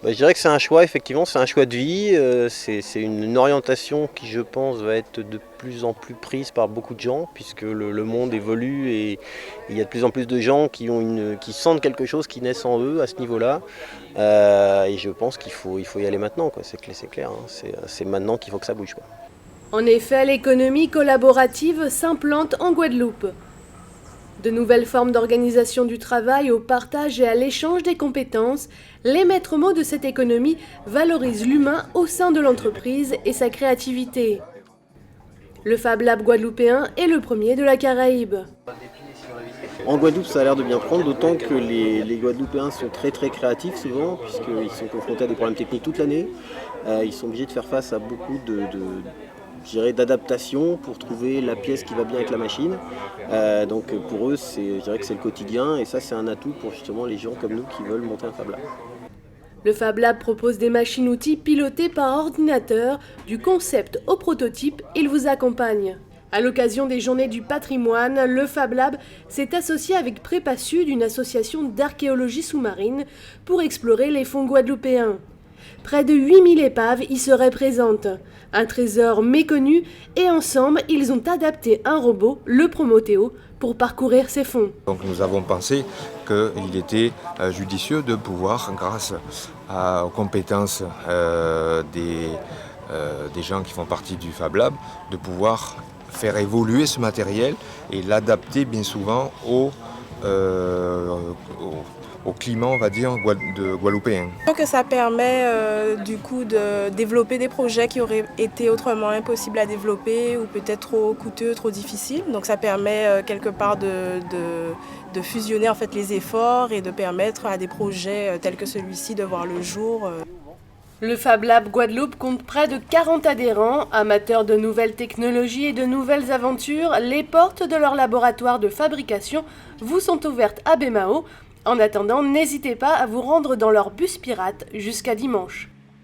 Je dirais que c'est un choix, effectivement, c'est un choix de vie, c'est une orientation qui, je pense, va être de plus en plus prise par beaucoup de gens, puisque le monde évolue et il y a de plus en plus de gens qui sentent quelque chose qui naissent en eux à ce niveau-là. Et je pense qu'il faut y aller maintenant, quoi. C'est clair, hein. C'est maintenant qu'il faut que ça bouge, quoi. En effet, l'économie collaborative s'implante en Guadeloupe. De nouvelles formes d'organisation du travail au partage et à l'échange des compétences, les maîtres mots de cette économie valorisent l'humain au sein de l'entreprise et sa créativité. Le Fab Lab guadeloupéen est le premier de la Caraïbe. En Guadeloupe, ça a l'air de bien prendre, d'autant que les Guadeloupéens sont très très créatifs souvent, puisqu'ils sont confrontés à des problèmes techniques toute l'année. Ils sont obligés de faire face à beaucoup je dirais, d'adaptation pour trouver la pièce qui va bien avec la machine. Donc pour eux, je dirais que c'est le quotidien, et ça c'est un atout pour justement les gens comme nous qui veulent monter un Fab Lab. Le Fab Lab propose des machines-outils pilotées par ordinateur, du concept au prototype, il vous accompagne. À l'occasion des Journées du patrimoine, le Fab Lab s'est associé avec Prépa Sud, une association d'archéologie sous-marine, pour explorer les fonds guadeloupéens. Près de 8000 épaves y seraient présentes, un trésor méconnu, et ensemble, ils ont adapté un robot, le Promotéo, pour parcourir ces fonds. Donc nous avons pensé qu'il était judicieux de pouvoir, grâce aux compétences des gens qui font partie du Fab Lab, de pouvoir faire évoluer ce matériel et l'adapter bien souvent au climat, on va dire, guadeloupéen. Donc ça permet du coup de développer des projets qui auraient été autrement impossibles à développer ou peut-être trop coûteux, trop difficiles. Donc ça permet quelque part de fusionner en fait les efforts et de permettre à des projets tels que celui-ci de voir le jour. Le Fab Lab Guadeloupe compte près de 40 adhérents, amateurs de nouvelles technologies et de nouvelles aventures. Les portes de leur laboratoire de fabrication vous sont ouvertes à Baie-Mahault. En attendant, n'hésitez pas à vous rendre dans leur bus pirate jusqu'à dimanche.